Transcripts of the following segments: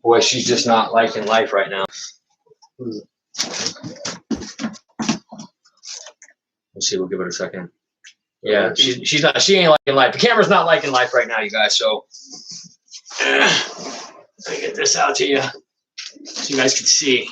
Boy, she's just not liking life right now. Let's see, we'll give it a second. Yeah, she ain't liking life. The camera's not liking life right now, you guys. So let me get this out to you so you guys can see.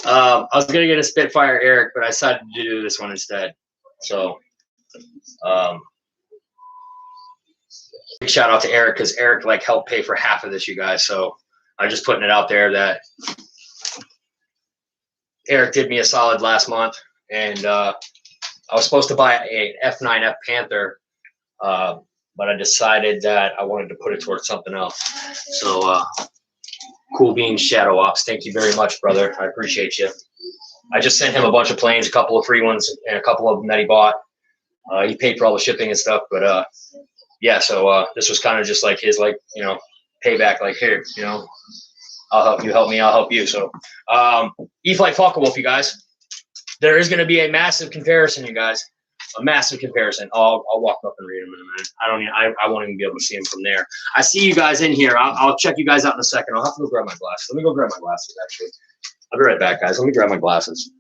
I was gonna get a Spitfire Eric, but I decided to do this one instead. So big shout out to Eric, because Eric like helped pay for half of this, you guys. So I'm just putting it out there that Eric did me a solid last month, and I was supposed to buy a F9F Panther, but I decided that I wanted to put it towards something else. So Cool Beans Shadow Ops, thank you very much, brother. I appreciate you. I just sent him a bunch of planes, a couple of free ones, and a couple of them that he bought. He paid for all the shipping and stuff, but yeah. So this was kind of just like his, like, you know, payback. Like, here, you know, I'll help you, help me, I'll help you. So Eflite Focke-Wulf, you guys. There is going to be a massive comparison, you guys. A massive comparison. I'll walk up and read them in a minute. I won't even be able to see them from there. I see you guys in here. I'll check you guys out in a second. I'll have to go grab my glasses. Let me go grab my glasses, actually. I'll be right back, guys. Let me grab my glasses.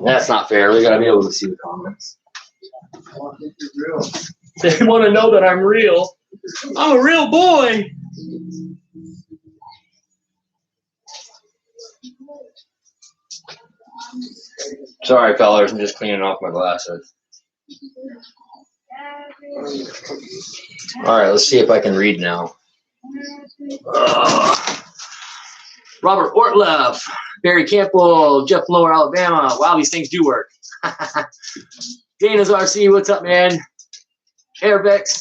That's not fair. We got to be able to see the comments. They want to know that I'm real. I'm a real boy. Sorry, fellas. I'm just cleaning off my glasses. All right, let's see if I can read now. Robert Ortleff, Barry Campbell, Jeff Lower, Alabama. Wow, these things do work. Dana's RC, what's up, man? Airvex,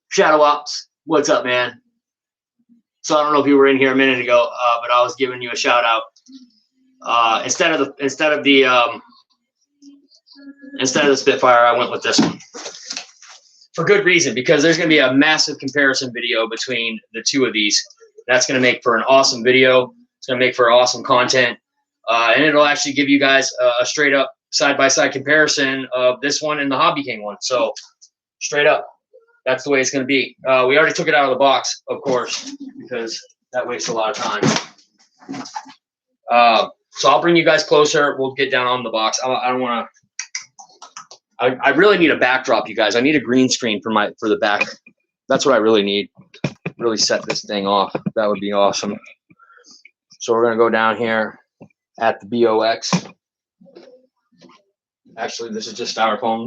Shadow Ops, what's up, man? So I don't know if you were in here a minute ago, but I was giving you a shout out. Instead of the Spitfire, I went with this one for good reason, because there's going to be a massive comparison video between the two of these. That's going to make for an awesome video. It's going to make for awesome content, and it'll actually give you guys a straight up side-by-side comparison of this one and the Hobby King one. So straight up, that's the way it's going to be. We already took it out of the box, of course, because that wastes a lot of time. So I'll bring you guys closer. We'll get down on the box. I don't want to. I really need a backdrop, you guys. I need a green screen for the back. That's what I really need. Really set this thing off. That would be awesome. So we're going to go down here at the BOX. Actually, this is just styrofoam.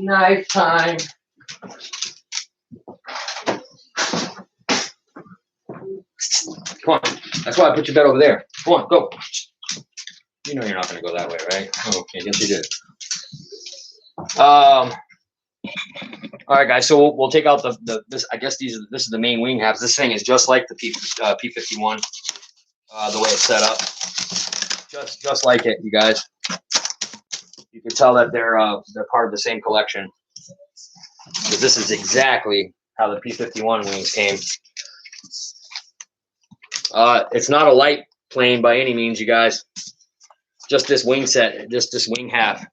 Knife time. Come on. That's why I put your bed over there. Come on, go. You know you're not going to go that way, right? Oh, okay, yes you did. All right, guys. So we'll take out this. I guess this is the main wing halves. This thing is just like the P51, the way it's set up. Just like it, you guys. You can tell that they're part of the same collection, because this is exactly how the P51 wings came. It's not a light plane by any means, you guys. Just this wing set, just this wing half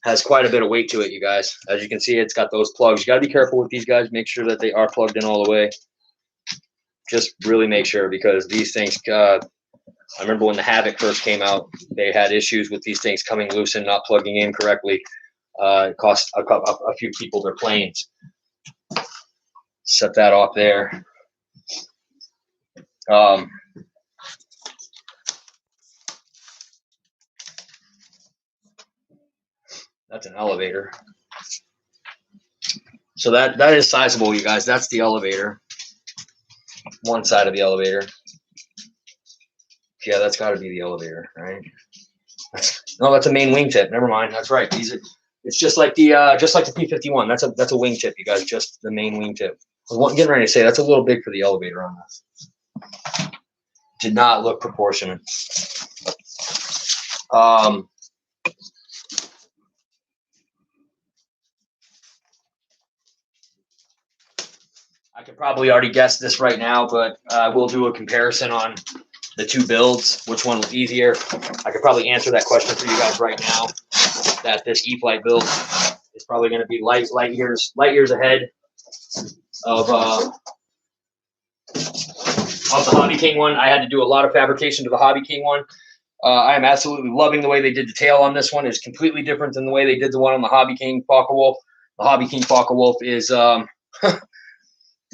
has quite a bit of weight to it, you guys. As you can see, it's got those plugs. You got to be careful with these guys. Make sure that they are plugged in all the way. Just really make sure, because these things, I remember when the Havoc first came out, they had issues with these things coming loose and not plugging in correctly. It cost a few people their planes. Set that off there. That's an elevator. So that is sizable, you guys. That's the elevator. One side of the elevator. Yeah, that's got to be the elevator, right? No, that's a main wingtip. Never mind. That's right. These are. It's just like the P51. That's a wingtip, you guys. Just the main wingtip. I was getting ready to say that's a little big for the elevator on this. Did not look proportionate. I could probably already guess this right now, but we'll do a comparison on the two builds. Which one was easier? I could probably answer that question for you guys right now. That this Eflite build is probably going to be light years ahead of the Hobby King one. I had to do a lot of fabrication to the Hobby King one. I am absolutely loving the way they did the tail on this one. It's completely different than the way they did the one on the Hobby King Focke-Wulf. The Hobby King Focke-Wulf is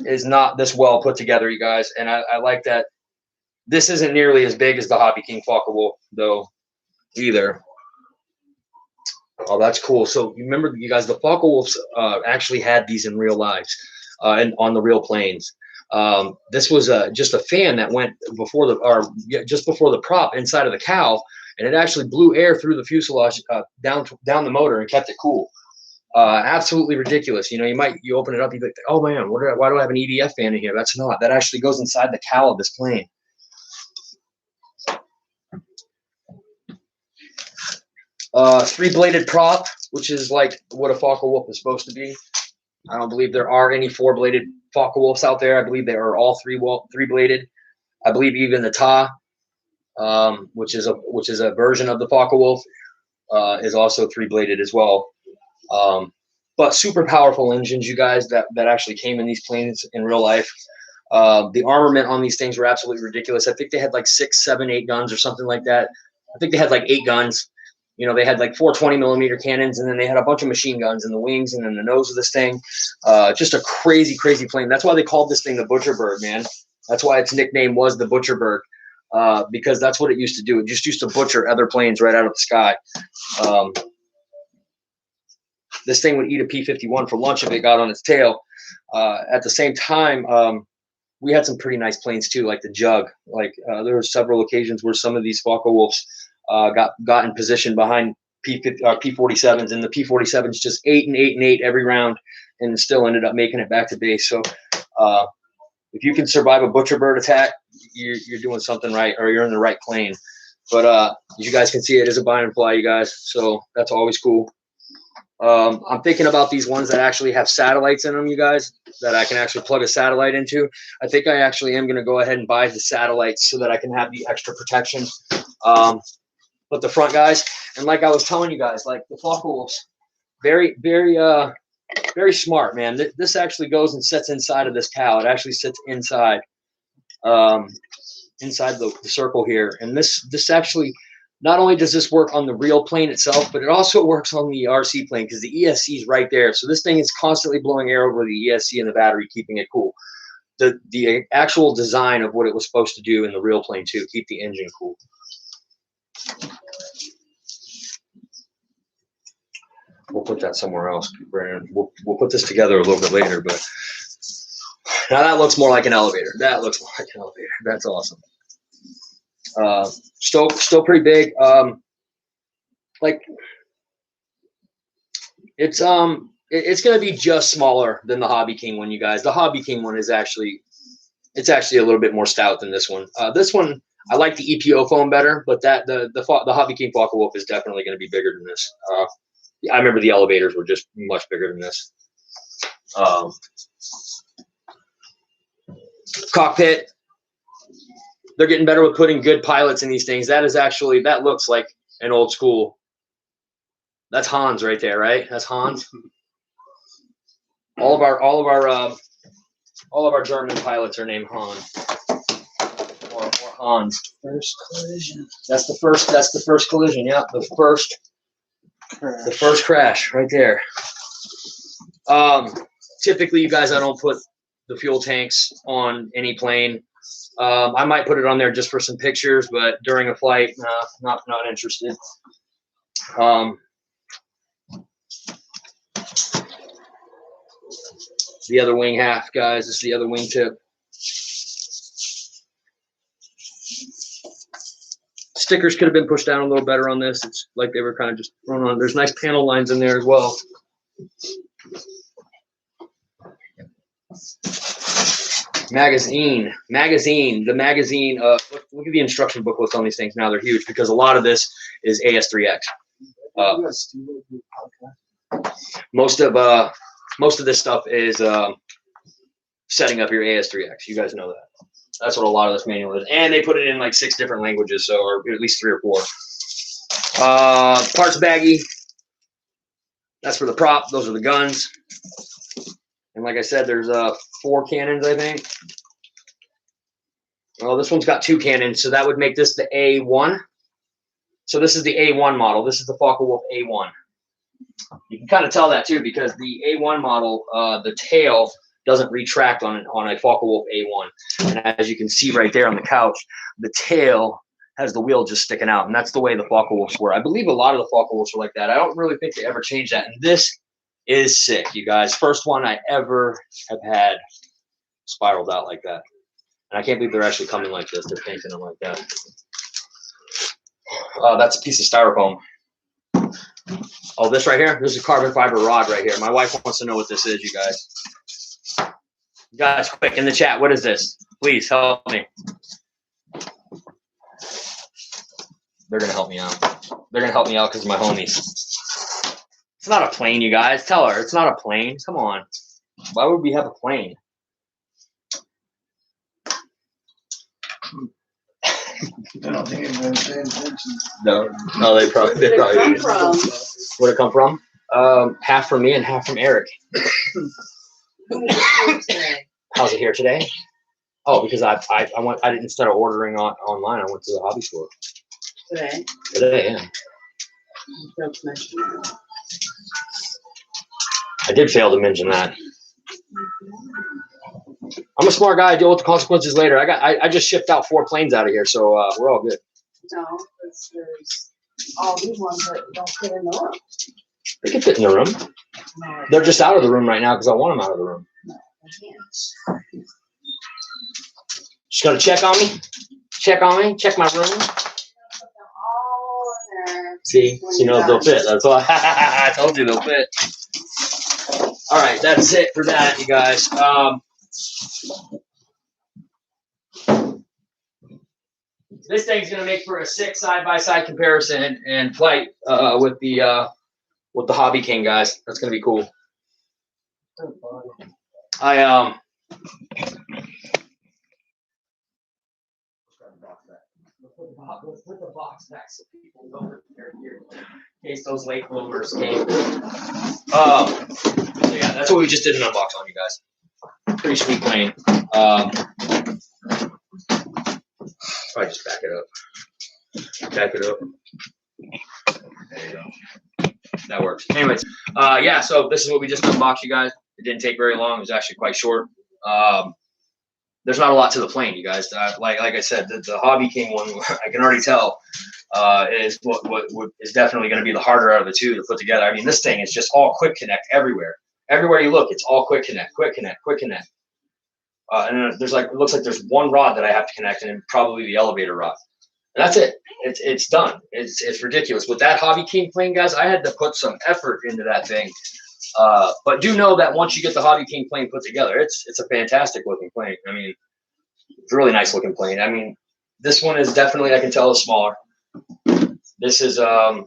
is not this well put together, you guys. And I like that this isn't nearly as big as the Hobby King Focke-Wulf, though, either. Oh, that's cool. So you remember, you guys, the Focke-Wulfs actually had these in real lives and on the real planes. This was just a fan that went before just before the prop inside of the cowl, and it actually blew air through the fuselage down the motor and kept it cool. Absolutely ridiculous. You know, you open it up, you think, oh man, why do I have an EDF fan in here? That's not. That actually goes inside the cowl of this plane. Three-bladed prop, which is like what a Focke-Wulf is supposed to be. I don't believe there are any four-bladed Focke-Wulfs out there. I believe they are all three-bladed. I believe even the Ta, which is a version of the Focke-Wulf, is also three-bladed as well. But super powerful engines, you guys, that actually came in these planes in real life. The armament on these things were absolutely ridiculous. I think they had like 6, 7, 8 guns or something like that. I think they had like 8 guns. You know, they had like 4 20mm cannons, and then they had a bunch of machine guns in the wings and then the nose of this thing. Just a crazy, crazy plane. That's why they called this thing the Butcher Bird, man. That's why its nickname was the Butcher Bird, because that's what it used to do. It just used to butcher other planes right out of the sky. This thing would eat a P-51 for lunch if it got on its tail. At the same time, we had some pretty nice planes too, like the Jug. Like there were several occasions where some of these Focke-Wulfs got in position behind P-47s, and the P-47s just 8 and 8 and 8 every round, and still ended up making it back to base. So if you can survive a Butcher Bird attack, you're doing something right, or you're in the right plane. But as you guys can see, it is a bind and fly, you guys. So that's always cool. I'm thinking about these ones that actually have satellites in them, you guys, that I can actually plug a satellite into. I think I actually am going to go ahead and buy the satellites so that I can have the extra protection. But the front, guys, and like I was telling you guys, like the Focke-Wulfs, very, very, very smart, man. This actually goes and sits inside of this cowl. It actually sits inside, inside the circle here. And this actually, not only does this work on the real plane itself, but it also works on the RC plane because the ESC is right there. So this thing is constantly blowing air over the ESC and the battery, keeping it cool. The actual design of what it was supposed to do in the real plane too, keep the engine cool. We'll put that somewhere else, Brandon. We'll put this together a little bit later, but now that looks more like an elevator. That looks more like an elevator. That's awesome. Still pretty big. Like it's going to be just smaller than the Hobby King one, you guys. The Hobby King one is actually a little bit more stout than this one. This one, I like the EPO foam better, but the Hobby King Focke-Wulf is definitely going to be bigger than this. I remember the elevators were just much bigger than this. Cockpit. They're getting better with putting good pilots in these things. That looks like an old school. That's Hans right there, right? That's Hans. All of our German pilots are named Hans. Or Hans. First collision. That's the first collision. Yeah, the first crash right there. Typically, you guys, I don't put the fuel tanks on any plane. I might put it on there just for some pictures, but during a flight, not interested. The other wing half, guys. This is the other wing tip. Stickers could have been pushed down a little better on this. It's like they were kind of just thrown on. There's nice panel lines in there as well. Magazine. The magazine. Look at the instruction booklets on these things now. They're huge because a lot of this is AS3X. Most of this stuff is setting up your AS3X. You guys know that. That's what a lot of this manual is. And they put it in like 6 different languages, so, or at least 3 or 4. Parts baggie. That's for the prop. Those are the guns. And like I said, there's 4 cannons, I think. Well, this one's got 2 cannons, so that would make this the A1. So this is the A1 model. This is the Focke-Wulf A1. You can kind of tell that too, because the A1 model, the tail doesn't retract on a Focke-Wulf A1. And as you can see right there on the couch, the tail has the wheel just sticking out, and that's the way the Focke-Wulfs were. I believe a lot of the Focke-Wulfs are like that. I don't really think they ever changed that, and this is sick, you guys. First one I ever have had spiraled out like that. And I can't believe they're actually coming like this. They're painting them like that. That's a piece of styrofoam. Oh, this right here? This is a carbon fiber rod right here. My wife wants to know what this is, you guys. You guys, quick, in the chat, what is this? Please help me. They're going to help me out. They're going to help me out because of my homies. It's not a plane, you guys. Tell her. It's not a plane. Come on. Why would we have a plane? I don't think anyone's paying attention. No, they probably Where'd it come from? Half from me and half from Eric. How's it here today? Oh, because I didn't, instead of ordering online, I went to the hobby store. Today, yeah. I did fail to mention that. I'm a smart guy. I deal with the consequences later. I just shipped out 4 planes out of here, so we're all good. No, there's all these ones that don't fit in the room. They can fit in the room. No, They're just out of the room right now because I want them out of the room. no, I can't. Just gonna check on me. Check on me. Check my room. Put them all in there. See, she knows they'll fit. That's why I told you they'll fit. All right, that's it for that, you guys. This thing's gonna make for a sick side-by-side comparison and flight with the Hobby King, guys. That's gonna be cool. Let's put the box back so people know that they're here in case those late bloomers came. So yeah, that's what we just did an unbox on, you guys. Pretty sweet plane. Probably just back it up. Back it up. There you go. That works. Anyways, yeah, so this is what we just unboxed, you guys. It didn't take very long. It was actually quite short. There's not a lot to the plane, you guys. Like I said, the Hobby King one, I can already tell, is what is definitely going to be the harder out of the 2 to put together. I mean, this thing is just all quick connect everywhere. Everywhere you look, it's all quick connect, quick connect, quick connect. And then there's it looks like there's 1 rod that I have to connect, and probably the elevator rod. And that's it. It's done. It's ridiculous. With that Hobby King plane, guys, I had to put some effort into that thing. But do know that once you get the Hobby King plane put together, it's a fantastic looking plane. I mean, it's a really nice looking plane. I mean, this one is definitely, I can tell, is smaller. This is not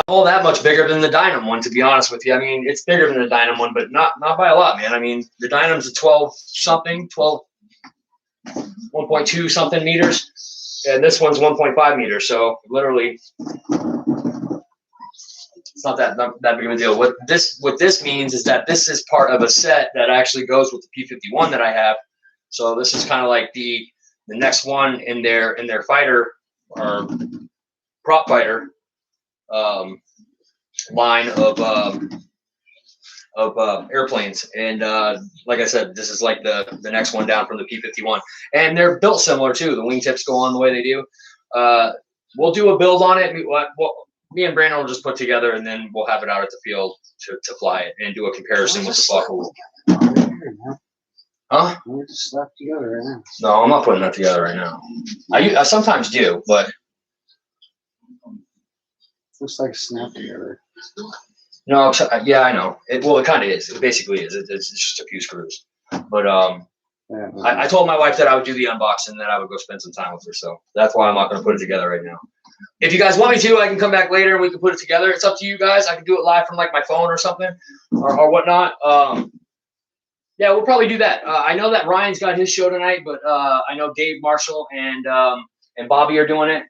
all that much bigger than the Dynam one, to be honest with you. I mean, it's bigger than the Dynam one, but not by a lot, man. I mean, the Dynam's a 1.2 something meters, and this one's 1.5 meters. So literally, it's not that big of a deal. What this means is that this is part of a set that actually goes with the P-51 that I have. So this is kind of like the next one in their fighter or prop fighter line of airplanes. And like I said, this is like the next one down from the P-51, and they're built similar too. The wingtips go on the way they do. We'll do a build on it. Me and Brandon will just put together, and then we'll have it out at the field to fly it and do a comparison with the Focke-Wulf. Huh? We're just slapped together right now. No, I'm not putting that together right now. I sometimes do, but Looks like a snap together. no. Yeah, I know. It kind of is. It basically is. It's just a few screws. But Yeah, I told my wife that I would do the unboxing and that I would go spend some time with her. So that's why I'm not going to put it together right now. If you guys want me to, I can come back later and we can put it together. It's up to you guys. I can do it live from like my phone or something or whatnot. Yeah, we'll probably do that. I know that Ryan's got his show tonight, but I know Dave Marshall and Bobby are doing it.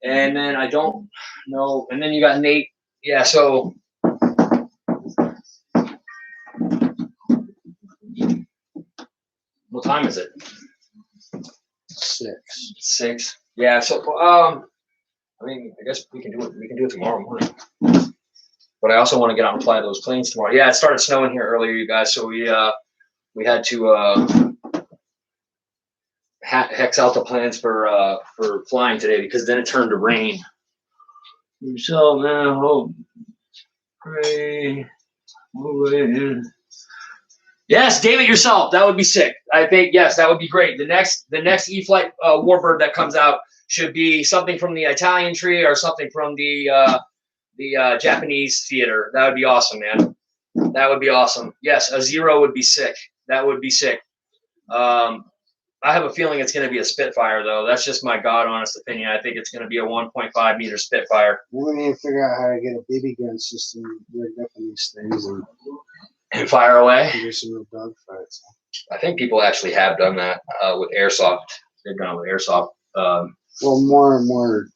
And then I don't know. And then you got Nate. Yeah, so what time is it? 6. 6. Yeah, so I mean, I guess we can do it. We can do it tomorrow morning. But I also want to get out and fly those planes tomorrow. Yeah, it started snowing here earlier, you guys. So we had to hex out the plans for flying today because then it turned to rain. So man, hope, pray, yes, David yourself. That would be sick. I think yes, that would be great. The next Eflite warbird that comes out should be something from the Italian tree or something from the Japanese theater. That would be awesome, man. That would be awesome. Yes, a 0 would be sick. That would be sick. I have a feeling it's going to be a Spitfire, though. That's just my God honest opinion. I think it's going to be a 1.5 meter Spitfire. We need to figure out how to get a BB gun system rigged up in these things And fire away. do some real dogfights. I think people actually have done that with airsoft. They've done it with airsoft. Well, more and more.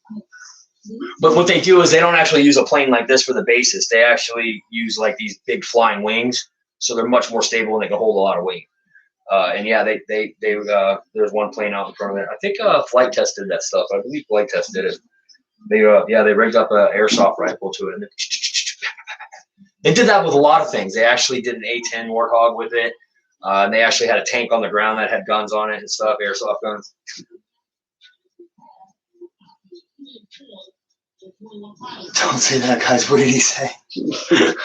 But what they do is they don't actually use a plane like this for the basis. They actually use like these big flying wings, so they're much more stable and they can hold a lot of weight. And yeah, there's one plane out in front of it. I think Flight Test did that stuff. I believe Flight Test did it. They rigged up an airsoft rifle to it. And they did that with a lot of things. They actually did an A-10 Warthog with it. And they actually had a tank on the ground that had guns on it and stuff, airsoft guns. Don't say that, guys. What did he say?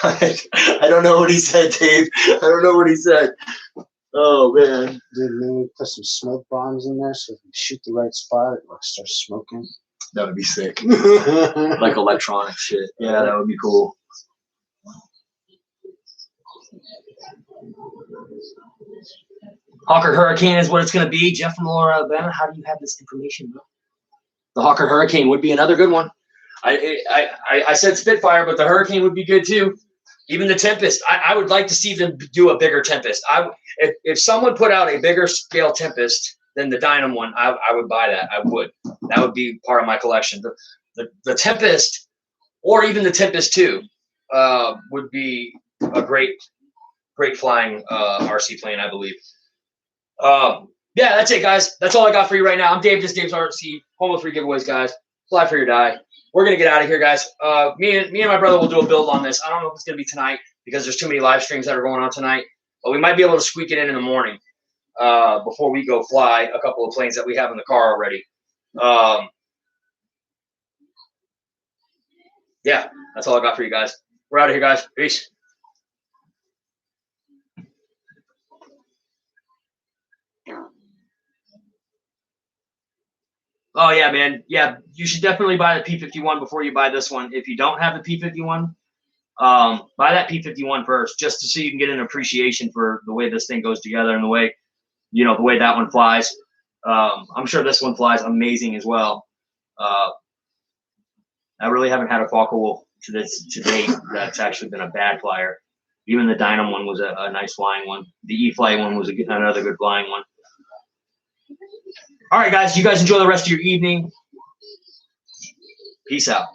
I don't know what he said, Dave. I don't know what he said. Oh, man. Dude, maybe we put some smoke bombs in there so if we shoot the right spot, it like starts smoking. That would be sick. Like electronic shit. Yeah, that would be cool. Hawker Hurricane is what it's going to be. Jeff from Lower Alabama, how do you have this information, bro? The Hawker Hurricane would be another good one. I said Spitfire, but the Hurricane would be good too. Even the Tempest. I would like to see them do a bigger Tempest. If someone put out a bigger scale Tempest than the Dynam one, I would buy that. I would. That would be part of my collection. The Tempest, or even the Tempest 2, would be a great flying RC plane, I believe. Yeah, that's it, guys. That's all I got for you right now. I'm Dave. This is Dave's RC. Home of free giveaways, guys. Fly for your die. We're gonna get out of here, guys. Me and my brother will do a build on this. I don't know if it's gonna be tonight because there's too many live streams that are going on tonight, but we might be able to squeak it in the morning before we go fly a couple of planes that we have in the car already. Yeah, that's all I got for you guys. We're out of here, guys. Peace. Oh, yeah, man. Yeah, you should definitely buy the P51 before you buy this one. If you don't have the P51, buy that P51 first, just so you can get an appreciation for the way this thing goes together and the way, the way that one flies. I'm sure this one flies amazing as well. I really haven't had a Focke-Wulf to date that's actually been a bad flyer. Even the Dynam one was a nice flying one. The Eflite one was another good flying one. All right, guys. You guys enjoy the rest of your evening. Peace out.